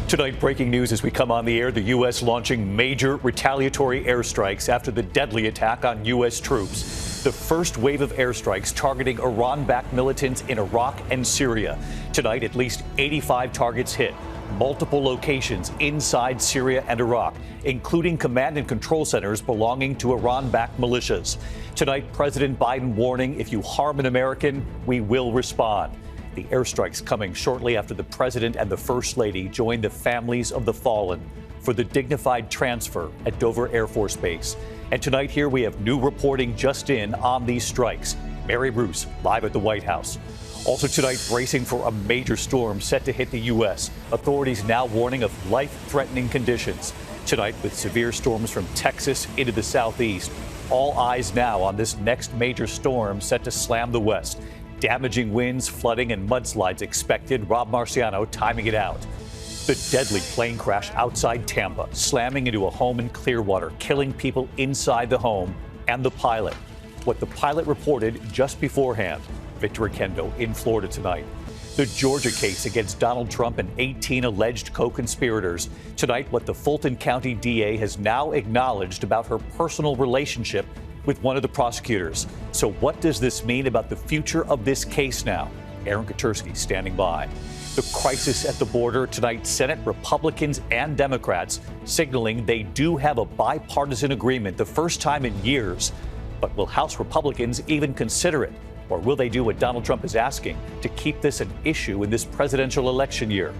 Tonight, breaking news as we come on the air, the U.S. launching major retaliatory airstrikes after the deadly attack on U.S. troops. The first wave of airstrikes targeting Iran-backed militants in Iraq and Syria. Tonight, at least 85 targets hit, multiple locations inside Syria and Iraq, including command and control centers belonging to Iran-backed militias. Tonight, President Biden warning, if you harm an American, we will respond. The airstrikes coming shortly after the president and the first lady joined the families of the fallen for the dignified transfer at Dover Air Force Base. And tonight here we have new reporting just in on these strikes. Mary Bruce live at the White House. Also tonight, bracing for a major storm set to hit the U.S. Authorities now warning of life-threatening conditions. Tonight with severe storms from Texas into the southeast. All eyes now on this next major storm set to slam the West. Damaging winds, flooding, and mudslides expected. Rob Marciano timing it out. The deadly plane crash outside Tampa, slamming into a home in Clearwater, killing people inside the home and the pilot. What the pilot reported just beforehand. Victor Oquendo in Florida tonight. The Georgia case against Donald Trump and 18 alleged co-conspirators. Tonight, what the Fulton County DA has now acknowledged about her personal relationship with one of the prosecutors. So what does this mean about the future of this case now? Aaron Katersky standing by. The crisis at the border tonight, Senate Republicans and Democrats signaling they do have a bipartisan agreement, the first time in years. But will House Republicans even consider it? Or will they do what Donald Trump is asking to keep this an issue in this presidential election year?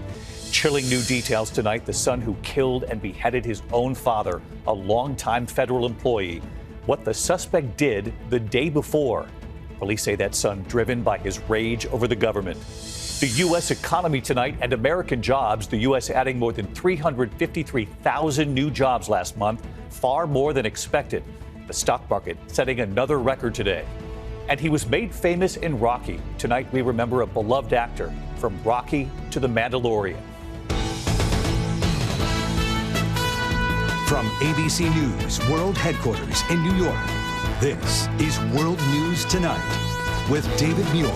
Chilling new details tonight, the son who killed and beheaded his own father, a longtime federal employee. What the suspect did the day before. Police say that son driven by his rage over the government. The U.S. economy tonight and American jobs. The U.S. adding more than 353,000 new jobs last month, far more than expected. The stock market setting another record today. And he was made famous in Rocky. Tonight we remember a beloved actor from Rocky to The Mandalorian. From ABC News World Headquarters in New York, this is World News Tonight with David Muir.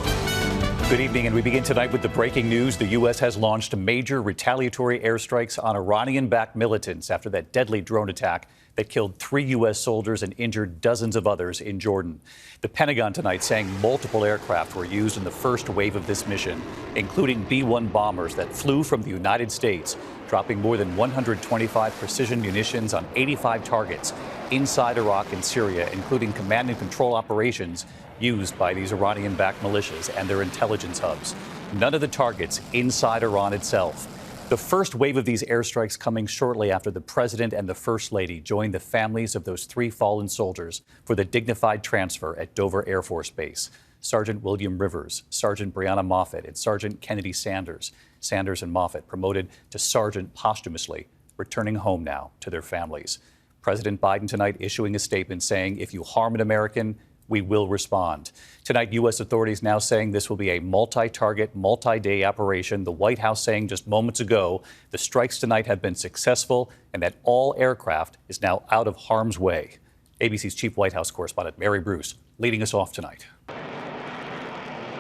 Good evening, and we begin tonight with the breaking news. The U.S. has launched major retaliatory airstrikes on Iranian-backed militants after that deadly drone attack that killed 3 U.S. soldiers and injured dozens of others in Jordan. The Pentagon tonight saying multiple aircraft were used in the first wave of this mission, including B-1 bombers that flew from the United States, dropping more than 125 precision munitions on 85 targets inside Iraq and Syria, including command and control operations used by these Iranian-backed militias and their intelligence hubs. None of the targets inside Iran itself. The first wave of these airstrikes coming shortly after the president and the first lady joined the families of those 3 fallen soldiers for the dignified transfer at Dover Air Force Base. Sergeant William Rivers, Sergeant Brianna Moffett, and Sergeant Kennedy Sanders. Sanders and Moffett promoted to sergeant posthumously, returning home now to their families. President Biden tonight issuing a statement saying, if you harm an American, we will respond. Tonight, U.S. authorities now saying this will be a multi-target, multi-day operation. The White House saying just moments ago the strikes tonight have been successful and that all aircraft is now out of harm's way. ABC's chief White House correspondent Mary Bruce leading us off tonight.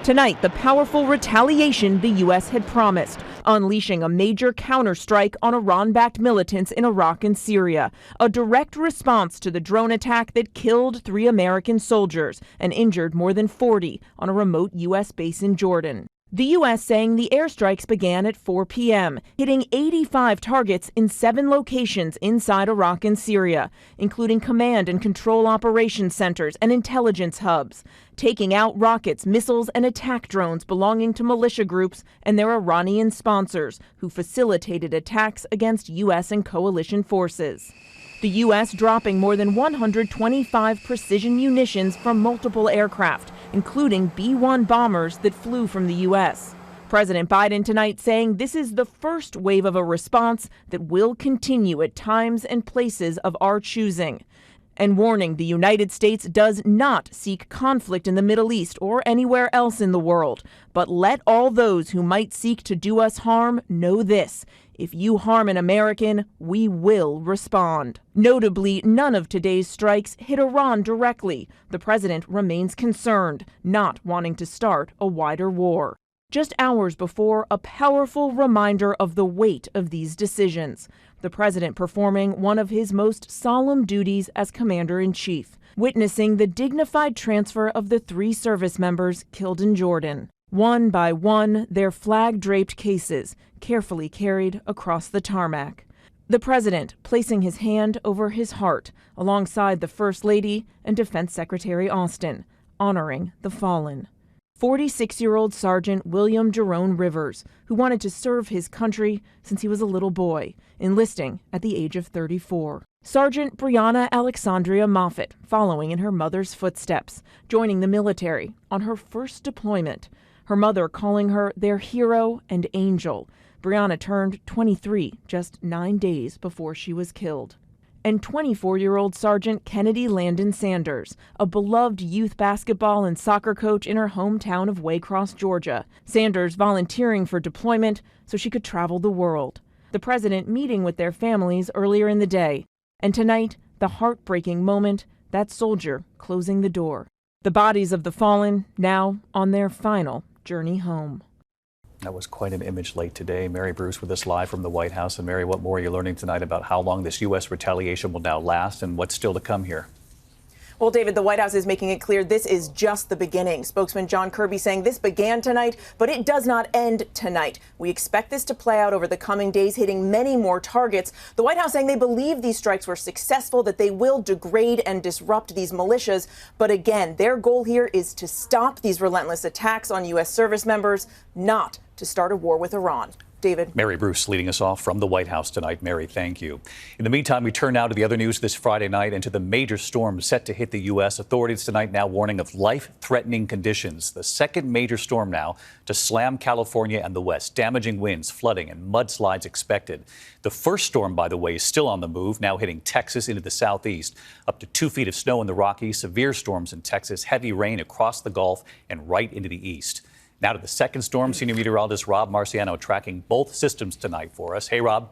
Tonight, the powerful retaliation the U.S. had promised, unleashing a major counterstrike on Iran-backed militants in Iraq and Syria, a direct response to the drone attack that killed 3 American soldiers and injured more than 40 on a remote U.S. base in Jordan. The U.S. saying the airstrikes began at 4 p.m., hitting 85 targets in 7 locations inside Iraq and Syria, including command and control operations centers and intelligence hubs, taking out rockets, missiles, and attack drones belonging to militia groups and their Iranian sponsors, who facilitated attacks against U.S. and coalition forces. The U.S. dropping more than 125 precision munitions from multiple aircraft, including B-1 bombers that flew from the U.S. President Biden tonight saying this is the first wave of a response that will continue at times and places of our choosing, and warning the United States does not seek conflict in the Middle East or anywhere else in the world, but let all those who might seek to do us harm know this: if you harm an American, we will respond. Notably, none of today's strikes hit Iran directly. The president remains concerned, not wanting to start a wider war. just hours before a powerful reminder of the weight of these decisions. The president performing one of his most solemn duties as commander-in-chief, witnessing the dignified transfer of the 3 service members killed in Jordan. One by one, their flag-draped cases carefully carried across the tarmac. The president placing his hand over his heart alongside the First Lady and Defense Secretary Austin, honoring the fallen. 46-year-old Sergeant William Jerome Rivers, who wanted to serve his country since he was a little boy, enlisting at the age of 34. Sergeant Brianna Alexandria Moffett, following in her mother's footsteps, joining the military on her first deployment, her mother calling her their hero and angel. Brianna turned 23 just 9 days before she was killed. And 24-year-old Sergeant Kennedy Landon Sanders, a beloved youth basketball and soccer coach in her hometown of Waycross, Georgia. Sanders volunteering for deployment so she could travel the world. The president meeting with their families earlier in the day. And tonight, the heartbreaking moment, that soldier closing the door. The bodies of the fallen now on their final journey home. That was quite an image late today. Mary Bruce with us live from the White House. And Mary, what more are you learning tonight about how long this U.S. retaliation will now last and what's still to come here? Well, David, the White House is making it clear this is just the beginning. Spokesman John Kirby saying this began tonight, but it does not end tonight. We expect this to play out over the coming days, hitting many more targets. The White House saying they believe these strikes were successful, that they will degrade and disrupt these militias. But again, their goal here is to stop these relentless attacks on U.S. service members, not to start a war with Iran. David. Mary Bruce leading us off from the White House tonight. Mary, thank you. In the meantime, we turn now to the other news this Friday night and to the major storm set to hit the U.S. Authorities tonight now warning of life-threatening conditions. The second major storm now to slam California and the West. Damaging winds, flooding, and mudslides expected. The first storm, by the way, is still on the move, now hitting Texas into the southeast. Up to 2 feet of snow in the Rockies, severe storms in Texas, heavy rain across the Gulf and right into the east. Now to the second storm. Senior meteorologist Rob Marciano tracking both systems tonight for us. Hey, Rob.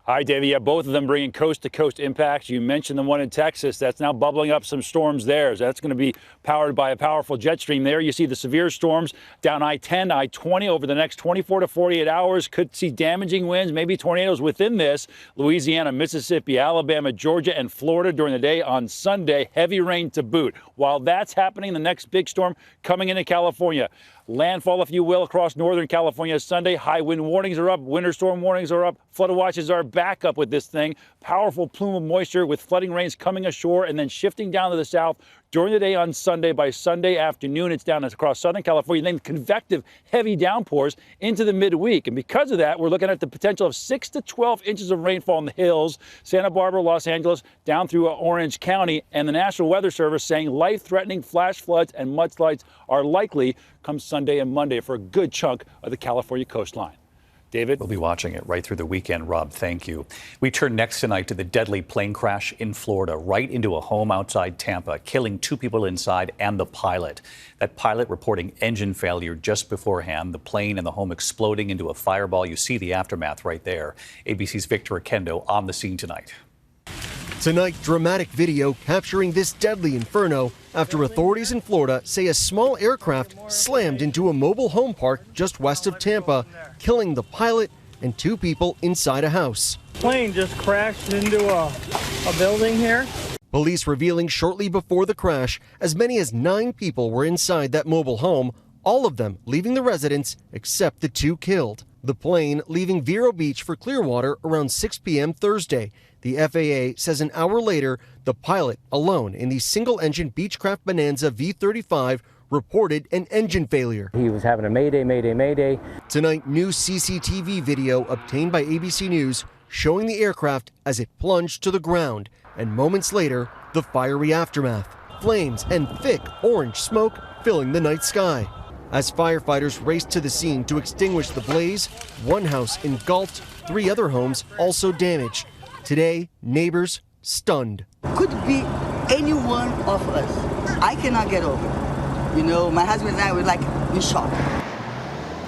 Hi, David. Yeah, both of them bringing coast-to-coast impacts. You mentioned the one in Texas. That's now bubbling up some storms there. So that's going to be powered by a powerful jet stream there. You see the severe storms down I-10, I-20 over the next 24 to 48 hours. Could see damaging winds, maybe tornadoes within this. Louisiana, Mississippi, Alabama, Georgia, and Florida during the day on Sunday. Heavy rain to boot. While that's happening, the next big storm coming into California. Landfall, if you will, across Northern California Sunday. High wind warnings are up. Winter storm warnings are up. Flood watches are back up with this thing. Powerful plume of moisture with flooding rains coming ashore and then shifting down to the south during the day on Sunday. By Sunday afternoon, it's down across Southern California. Then convective, heavy downpours into the midweek. And because of that, we're looking at the potential of 6 to 12 inches of rainfall in the hills, Santa Barbara, Los Angeles, down through Orange County. And the National Weather Service saying life-threatening flash floods and mudslides are likely come Sunday and Monday for a good chunk of the California coastline. David? We'll be watching it right through the weekend, Rob. Thank you. We turn next tonight to the deadly plane crash in Florida, right into a home outside Tampa, killing 2 people inside and the pilot. That pilot reporting engine failure just beforehand, the plane and the home exploding into a fireball. You see the aftermath right there. ABC's Victor Oquendo on the scene tonight. Tonight, dramatic video capturing this deadly inferno after authorities in Florida say a small aircraft slammed into a mobile home park just west of Tampa, killing the pilot and 2 people inside a house. Plane just crashed into a building here. Police revealing shortly before the crash, as many as 9 people were inside that mobile home, all of them leaving the residence except the 2 killed. The plane leaving Vero Beach for Clearwater around 6 p.m. Thursday. The FAA says an hour later, the pilot, alone in the single-engine Beechcraft Bonanza V-35, reported an engine failure. He was having a mayday, mayday, mayday. Tonight, new CCTV video obtained by ABC News showing the aircraft as it plunged to the ground, and moments later, the fiery aftermath. Flames and thick orange smoke filling the night sky. As firefighters raced to the scene to extinguish the blaze, 1 house engulfed, 3 other homes also damaged. Today, neighbors stunned. Could be any one of us. I cannot get over it. You know, my husband and I were like in shock.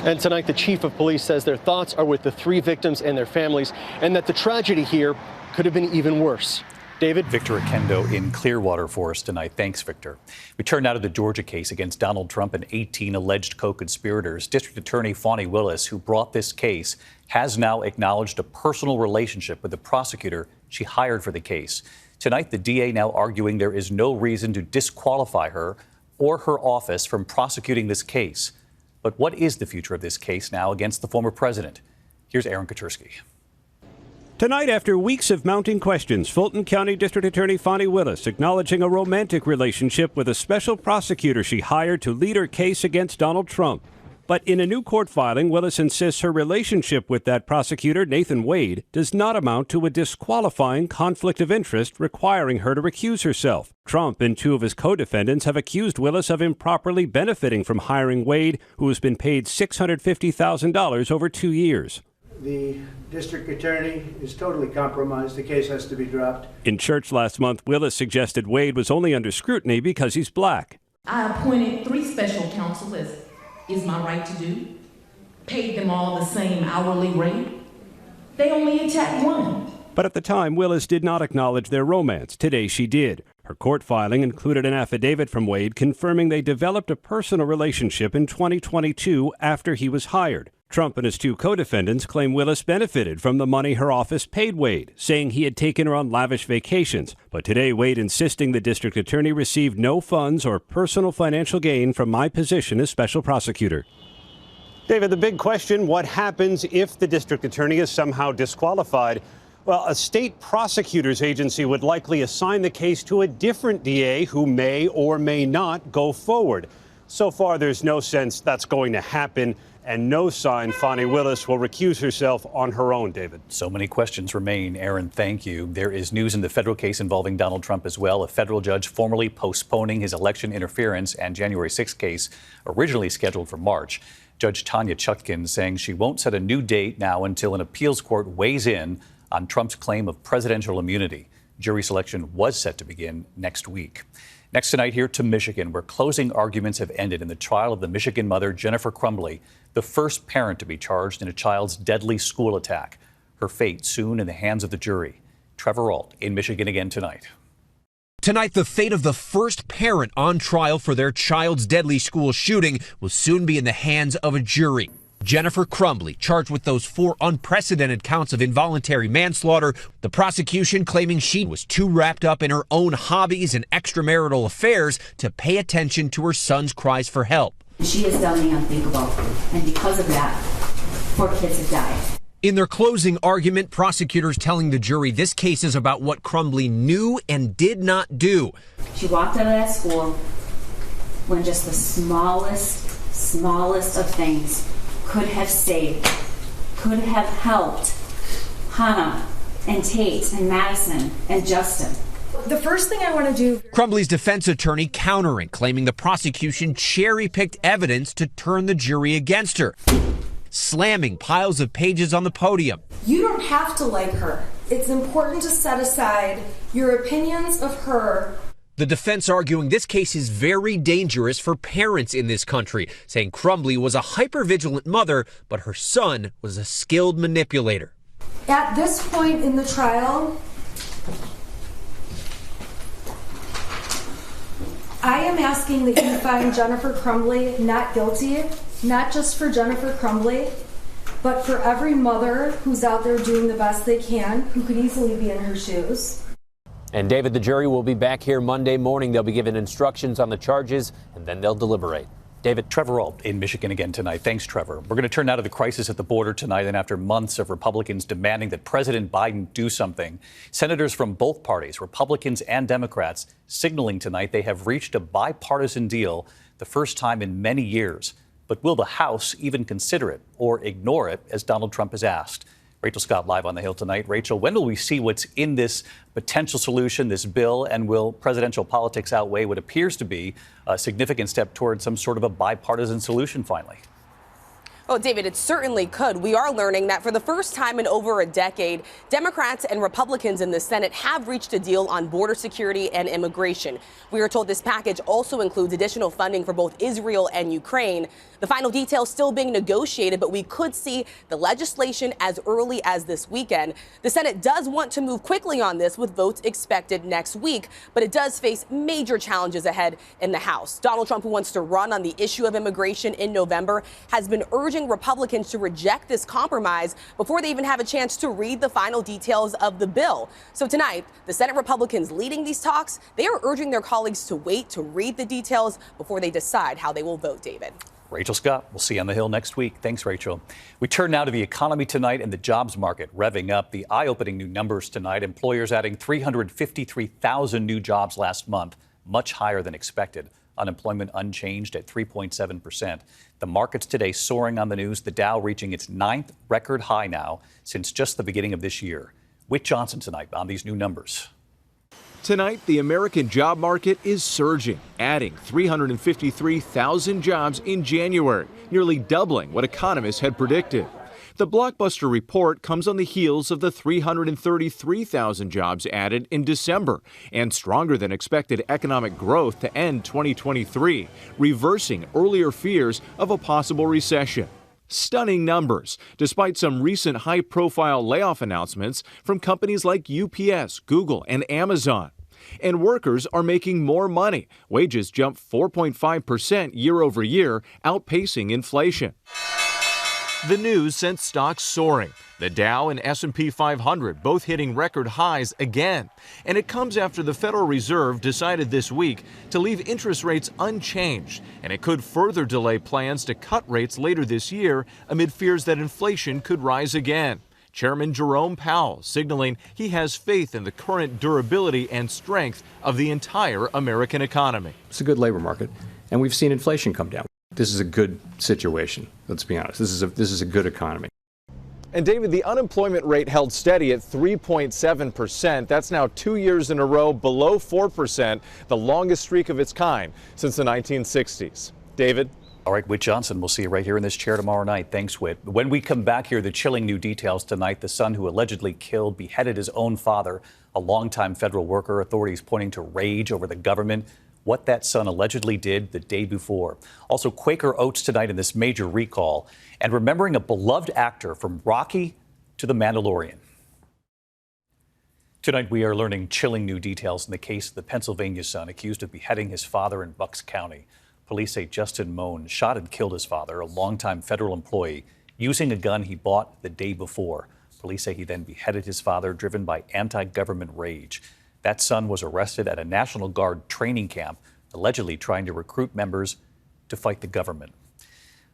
And tonight, the chief of police says their thoughts are with the 3 victims and their families, and that the tragedy here could have been even worse. David. Victor Oquendo in Clearwater for us tonight. Thanks, Victor. We turn now to the Georgia case against Donald Trump and 18 alleged co-conspirators. District Attorney Fani Willis, who brought this case, has now acknowledged a personal relationship with the prosecutor she hired for the case. Tonight, the DA now arguing there is no reason to disqualify her or her office from prosecuting this case. But what is the future of this case now against the former president? Here's Aaron Katersky. Tonight, after weeks of mounting questions, Fulton County District Attorney Fani Willis acknowledging a romantic relationship with a special prosecutor she hired to lead her case against Donald Trump. But in a new court filing, Willis insists her relationship with that prosecutor, Nathan Wade, does not amount to a disqualifying conflict of interest requiring her to recuse herself. Trump and two of his co-defendants have accused Willis of improperly benefiting from hiring Wade, who has been paid $650,000 over 2 years. The district attorney is totally compromised. The case has to be dropped. In church last month, Willis suggested Wade was only under scrutiny because he's black. I appointed 3 special counsel, as is my right to do. Paid them all the same hourly rate. They only attacked one. But at the time, Willis did not acknowledge their romance. Today she did. Her court filing included an affidavit from Wade confirming they developed a personal relationship in 2022 after he was hired. Trump and his 2 co-defendants claim Willis benefited from the money her office paid Wade, saying he had taken her on lavish vacations. But today, Wade insisting the district attorney received no funds or personal financial gain from my position as special prosecutor. David, the big question, what happens if the district attorney is somehow disqualified? Well, a state prosecutor's agency would likely assign the case to a different DA who may or may not go forward. So far, there's no sense that's going to happen, and no sign Fani Willis will recuse herself on her own, David. So many questions remain. Aaron, thank you. There is news in the federal case involving Donald Trump as well. A federal judge formally postponing his election interference and January 6th case, originally scheduled for March. Judge Tanya Chutkin saying she won't set a new date now until an appeals court weighs in on Trump's claim of presidential immunity. Jury selection was set to begin next week. Next tonight, here to Michigan, where closing arguments have ended in the trial of the Michigan mother, Jennifer Crumbley, the first parent to be charged in a child's deadly school attack. Her fate soon in the hands of the jury. Trevor Ault in Michigan again tonight. Tonight, the fate of the first parent on trial for their child's deadly school shooting will soon be in the hands of a jury. Jennifer Crumbley, charged with those 4 unprecedented counts of involuntary manslaughter, the prosecution claiming she was too wrapped up in her own hobbies and extramarital affairs to pay attention to her son's cries for help. She has done the unthinkable, and because of that, 4 kids have died. In their closing argument, prosecutors telling the jury this case is about what Crumbley knew and did not do. She walked out of that school when just the smallest of things could have saved, could have helped Hannah and Tate and Madison and Justin. The first thing I want to do... Crumbley's defense attorney countering, claiming the prosecution cherry-picked evidence to turn the jury against her, slamming piles of pages on the podium. You don't have to like her. It's important to set aside your opinions of her. The defense arguing this case is very dangerous for parents in this country, saying Crumbley was a hypervigilant mother, but her son was a skilled manipulator. At this point in the trial, I am asking that you find Jennifer Crumbley not guilty, not just for Jennifer Crumbley, but for every mother who's out there doing the best they can, who could easily be in her shoes. And David, the jury will be back here Monday morning. They'll be given instructions on the charges, and then they'll deliberate. David. Trevor Ault in Michigan again tonight. Thanks, Trevor. We're going to turn now to the crisis at the border tonight. And after months of Republicans demanding that President Biden do something, senators from both parties, Republicans and Democrats, signaling tonight they have reached a bipartisan deal, the first time in many years. But will the House even consider it or ignore it, as Donald Trump has asked? Rachel Scott live on the Hill tonight. Rachel, when will we see what's in this potential solution, this bill, and will presidential politics outweigh what appears to be a significant step toward some sort of a bipartisan solution finally? Well, David, it certainly could. We are learning that for the first time in over a decade, Democrats and Republicans in the Senate have reached a deal on border security and immigration. We are told this package also includes additional funding for both Israel and Ukraine. The final details still being negotiated, but we could see the legislation as early as this weekend. The Senate does want to move quickly on this, with votes expected next week, but it does face major challenges ahead in the House. Donald Trump, who wants to run on the issue of immigration in November, has been urging Republicans to reject this compromise before they even have a chance to read the final details of the bill. So tonight, the Senate Republicans leading these talks, they are urging their colleagues to wait to read the details before they decide how they will vote, David. Rachel Scott, we'll see you on the Hill next week. Thanks, Rachel. We turn now to the economy tonight and the jobs market revving up. The eye-opening new numbers tonight. Employers adding 353,000 new jobs last month, much higher than expected. Unemployment unchanged at 3.7%. The markets today soaring on the news, the Dow reaching its 9th record high now since just the beginning of this year. Whit Johnson tonight on these new numbers. Tonight, the American job market is surging, adding 353,000 jobs in January, nearly doubling what economists had predicted. The blockbuster report comes on the heels of the 333,000 jobs added in December and stronger than expected economic growth to end 2023, reversing earlier fears of a possible recession. Stunning numbers, despite some recent high-profile layoff announcements from companies like UPS, Google, and Amazon. And workers are making more money. Wages jumped 4.5% year over year, outpacing inflation. The news sent stocks soaring. The Dow and S&P 500 both hitting record highs again. And it comes after the Federal Reserve decided this week to leave interest rates unchanged. And it could further delay plans to cut rates later this year amid fears that inflation could rise again. Chairman Jerome Powell signaling he has faith in the current durability and strength of the entire American economy. It's a good labor market, and we've seen inflation come down. This is a good situation, let's be honest. This is a good economy. And David, the unemployment rate held steady at 3.7%. That's now 2 years in a row below 4%, the longest streak of its kind since the 1960s. David? All right, Whit Johnson, we'll see you right here in this chair tomorrow night. Thanks, Whit. When we come back here, the chilling new details tonight. The son who allegedly beheaded his own father, a longtime federal worker. Authorities pointing to rage over the government. What that son allegedly did the day before. Also, Quaker Oats tonight in this major recall, and remembering a beloved actor from Rocky to The Mandalorian. Tonight, we are learning chilling new details in the case of the Pennsylvania son accused of beheading his father in Bucks County. Police say Justin Moan shot and killed his father, a longtime federal employee, using a gun he bought the day before. Police say he then beheaded his father, driven by anti-government rage. That son was arrested at a National Guard training camp, allegedly trying to recruit members to fight the government.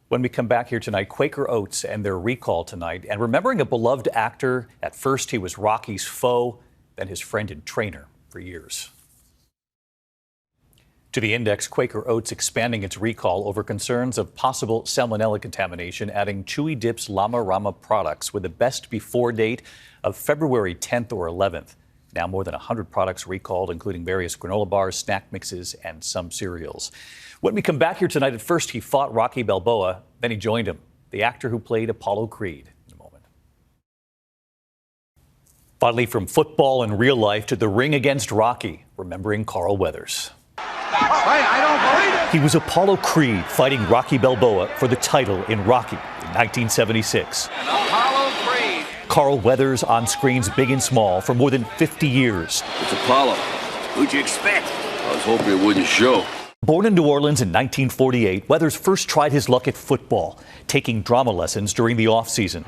When we come back here tonight, Quaker Oats and their recall tonight, and remembering a beloved actor. At first, he was Rocky's foe, then his friend and trainer for years. To the index, Quaker Oats expanding its recall over concerns of possible salmonella contamination, adding Chewy Dip's Llama Rama products with a best before date of February 10th or 11th. Now more than 100 products recalled, including various granola bars, snack mixes, and some cereals. When we come back here tonight, at first he fought Rocky Balboa, then he joined him, the actor who played Apollo Creed. In a moment. Finally, from football and real life to the ring against Rocky, remembering Carl Weathers. I don't believe it! He was Apollo Creed fighting Rocky Balboa for the title in Rocky in 1976. Apollo Creed. Carl Weathers on screens big and small for more than 50 years. It's Apollo. Who'd you expect? I was hoping it wouldn't show. Born in New Orleans in 1948, Weathers first tried his luck at football, taking drama lessons during the offseason.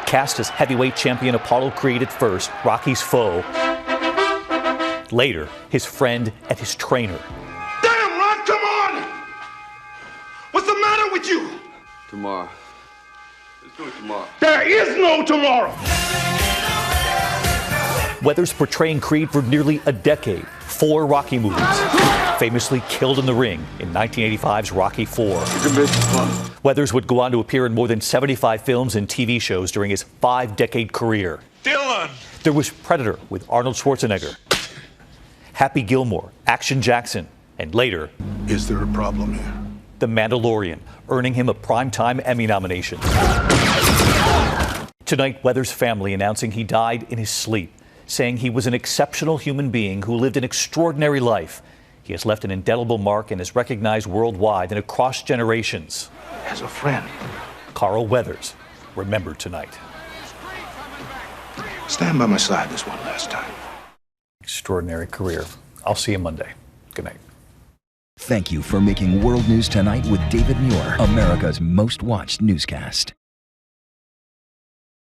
Cast as heavyweight champion Apollo Creed at first, Rocky's foe. Later, his friend and his trainer. Damn, Rod, come on! What's the matter with you? Tomorrow. Let's do it tomorrow. There is no tomorrow! Weathers portraying Creed for nearly a decade, 4 Rocky movies. Famously killed in the ring in 1985's Rocky IV. Weathers would go on to appear in more than 75 films and TV shows during his 5-decade career. Dylan! There was Predator with Arnold Schwarzenegger, Happy Gilmore, Action Jackson, and later... Is there a problem here? The Mandalorian, earning him a Primetime Emmy nomination. Tonight, Weather's family announcing he died in his sleep, saying he was an exceptional human being who lived an extraordinary life. He has left an indelible mark and is recognized worldwide and across generations. As a friend. Carl Weathers, remembered tonight. Stand by my side this one last time. Extraordinary career. I'll see you Monday. Good night. Thank you for making World News Tonight with David Muir, America's most watched newscast.